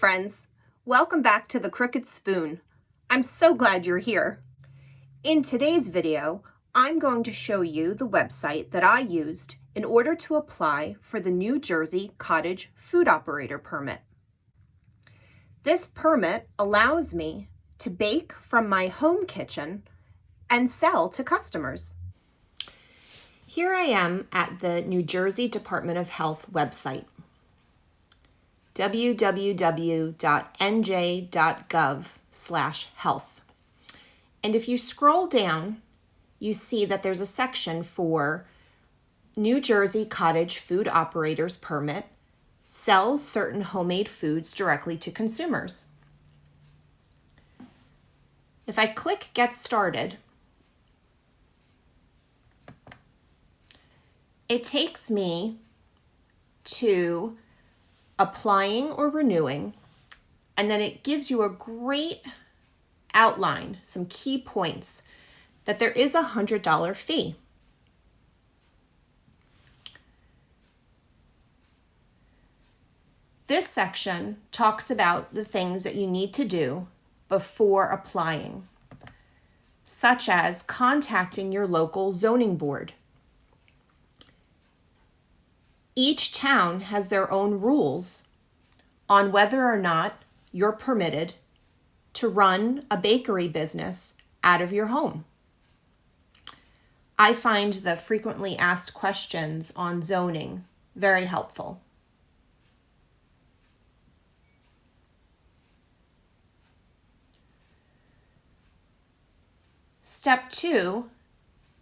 friends, welcome back to the Crooked Spoon. I'm so glad you're here. In today's video, I'm going to show you the website that I used in order to apply for the New Jersey Cottage Food Operator Permit. This permit allows me to bake from my home kitchen and sell to customers. Here I am at the New Jersey Department of Health website, www.nj.gov/health. And if you scroll down, you see that there's a section for New Jersey Cottage Food Operators Permit, sells certain homemade foods directly to consumers. If I click Get Started, it takes me to applying or renewing, and then it gives you a great outline, some key points, that there is a $100 fee. This section talks about the things that you need to do before applying, such as contacting your local zoning board. Each town has their own rules on whether or not you're permitted to run a bakery business out of your home. I find the frequently asked questions on zoning very helpful. Step 2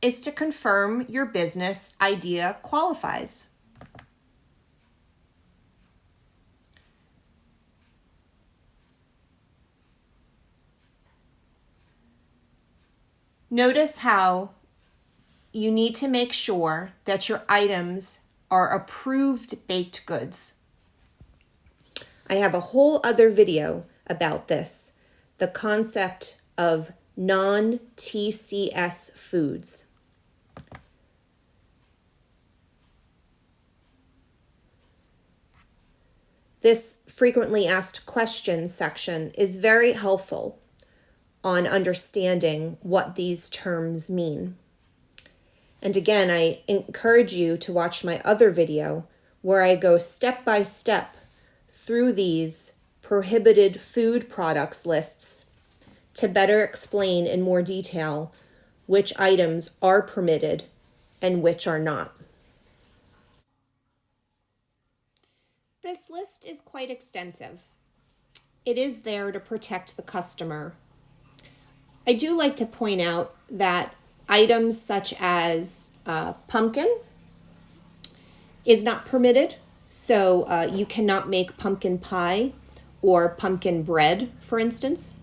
is to confirm your business idea qualifies. Notice how you need to make sure that your items are approved baked goods. I have a whole other video about this, the concept of non-TCS foods. This frequently asked questions section is very helpful on understanding what these terms mean. And again, I encourage you to watch my other video where I go step by step through these prohibited food products lists to better explain in more detail which items are permitted and which are not. This list is quite extensive. It is there to protect the customer. I do like to point out that items such as pumpkin is not permitted, so you cannot make pumpkin pie or pumpkin bread, for instance.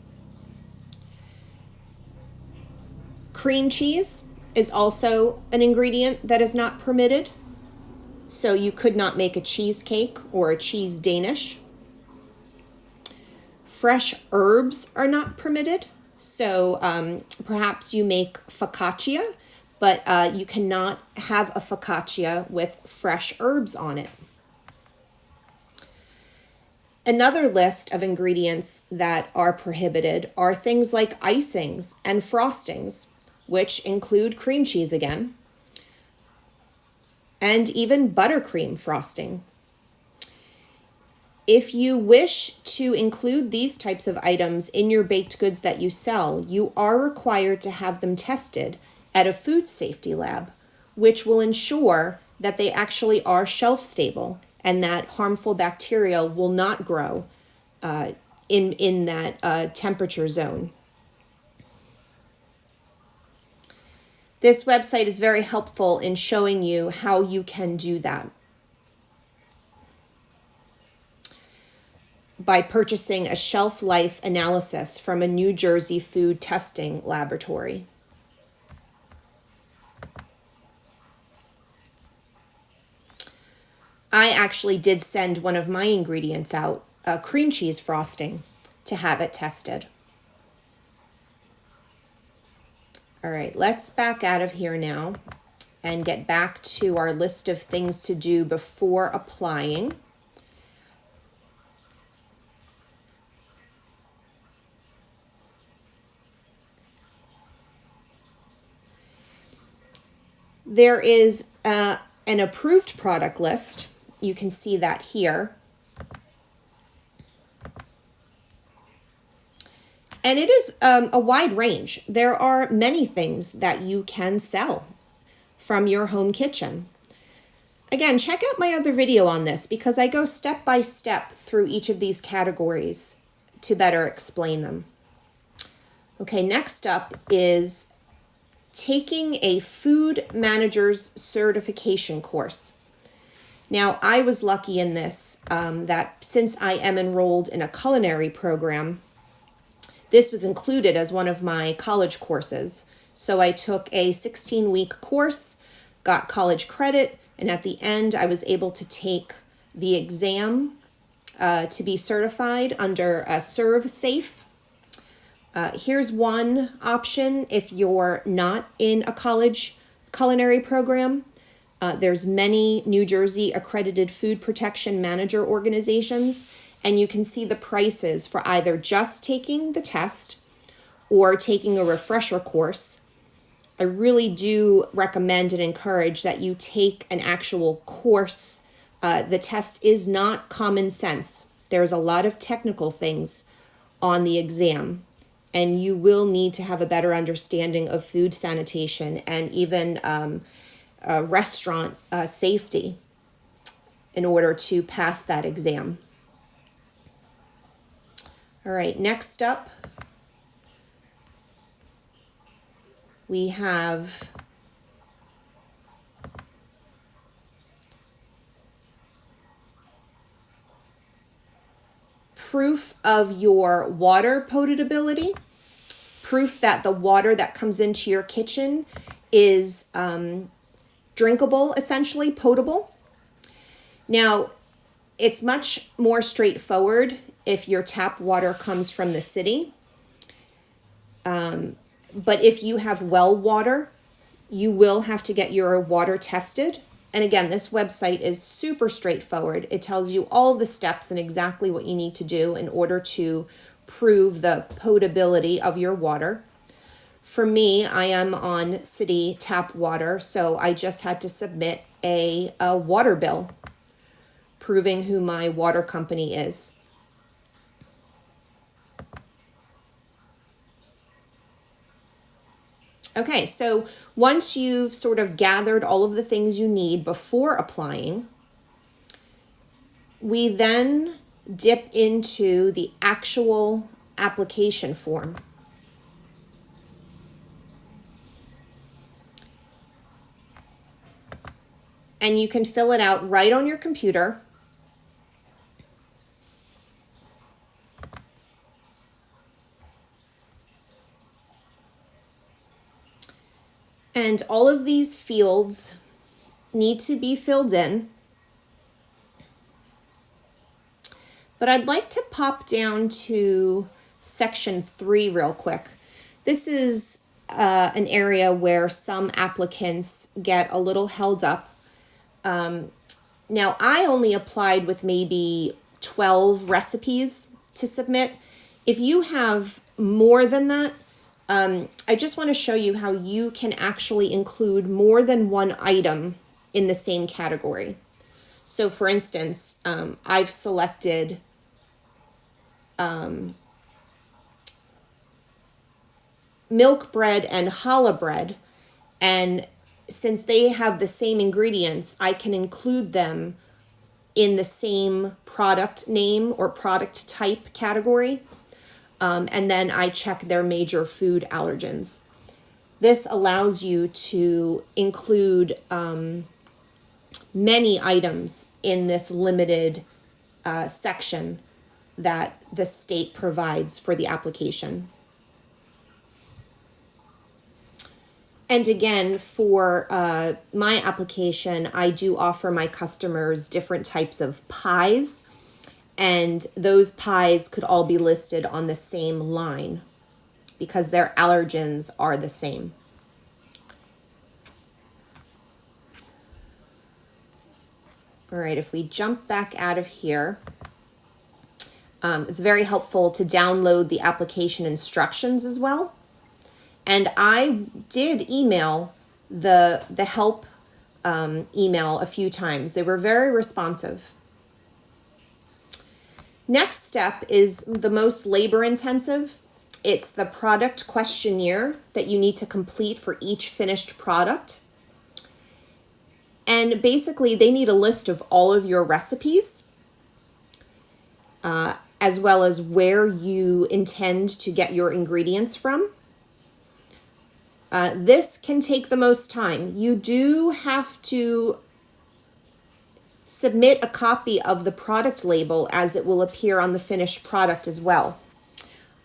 Cream cheese is also an ingredient that is not permitted, so you could not make a cheesecake or a cheese Danish. Fresh herbs are not permitted. So perhaps you make focaccia, but you cannot have a focaccia with fresh herbs on it. Another list of ingredients that are prohibited are things like icings and frostings, which include cream cheese again, and even buttercream frosting. If you wish to include these types of items in your baked goods that you sell, you are required to have them tested at a food safety lab, which will ensure that they actually are shelf stable and that harmful bacteria will not grow in that temperature zone. This website is very helpful in showing you how you can do that by purchasing a shelf life analysis from a New Jersey food testing laboratory. I actually did send one of my ingredients out, a cream cheese frosting, to have it tested. All right, let's back out of here now and get back to our list of things to do before applying. There is an approved product list. You can see that here. And it is a wide range. There are many things that you can sell from your home kitchen. Again, check out my other video on this because I go step by step through each of these categories to better explain them. Okay, next up is taking a food manager's certification course. Now, I was lucky in this, that since I am enrolled in a culinary program, this was included as one of my college courses. So I took a 16-week course, got college credit, and at the end I was able to take the exam to be certified under a ServSafe. Here's one option if you're not in a college culinary program. There's many New Jersey accredited food protection manager organizations, and you can see the prices for either just taking the test or taking a refresher course. I really do recommend and encourage that you take an actual course. The test is not common sense. There's a lot of technical things on the exam, and you will need to have a better understanding of food sanitation and even restaurant safety in order to pass that exam. All right, next up, we have proof of your water potability, proof that the water that comes into your kitchen is drinkable, essentially potable. Now, it's much more straightforward if your tap water comes from the city. But if you have well water, you will have to get your water tested. And again, this website is super straightforward. It tells you all the steps and exactly what you need to do in order to prove the potability of your water. For me, I am on city tap water, so I just had to submit a water bill proving who my water company is. Okay, so once you've sort of gathered all of the things you need before applying, we then dip into the actual application form. And you can fill it out right on your computer. And all of these fields need to be filled in. But I'd like to pop down to section 3 real quick. This is an area where some applicants get a little held up. Now, I only applied with maybe 12 recipes to submit. If you have more than that, I just want to show you how you can actually include more than one item in the same category. So for instance, I've selected milk bread and challah bread, and since they have the same ingredients, I can include them in the same product name or product type category. And then I check their major food allergens. This allows you to include many items in this limited section that the state provides for the application. And again, for my application, I do offer my customers different types of pies, and those pies could all be listed on the same line because their allergens are the same. All right, if we jump back out of here, it's very helpful to download the application instructions as well. And I did email the help email a few times. They were very responsive. Next step is the most labor intensive. It's the product questionnaire that you need to complete for each finished product. And basically, they need a list of all of your recipes, as well as where you intend to get your ingredients from. This can take the most time. You do have to submit a copy of the product label as it will appear on the finished product as well.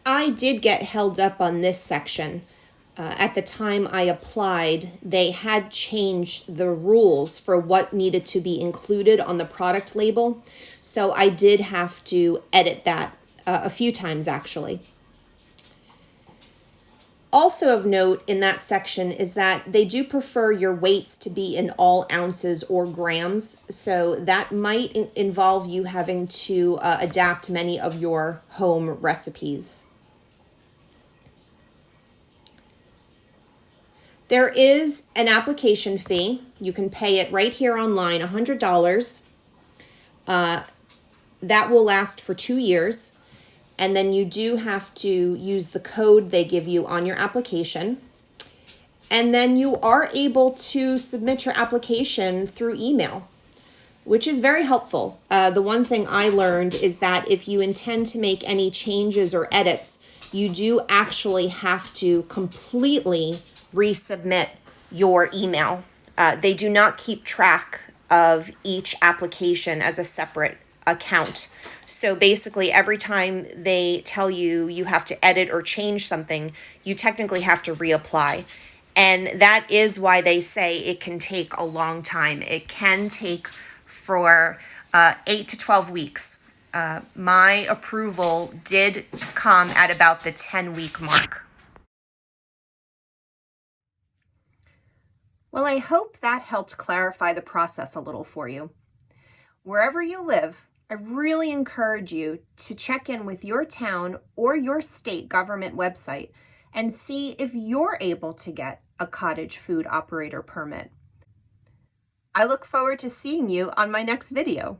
I did get held up on this section. At the time I applied, they had changed the rules for what needed to be included on the product label, so I did have to edit that a few times actually. Also of note in that section is that they do prefer your weights to be in all ounces or grams, so that might involve you having to adapt many of your home recipes. There is an application fee. You can pay it right here online, $100. That will last for 2 years. And then you do have to use the code they give you on your application. And then you are able to submit your application through email, which is very helpful. The one thing I learned is that if you intend to make any changes or edits, you do actually have to completely resubmit your email. They do not keep track of each application as a separate account. So basically, every time they tell you you have to edit or change something, you technically have to reapply. And that is why they say it can take a long time. It can take for 8 to 12 weeks. My approval did come at about the 10-week mark. Well, I hope that helped clarify the process a little for you. Wherever you live, I really encourage you to check in with your town or your state government website and see if you're able to get a cottage food operator permit. I look forward to seeing you on my next video.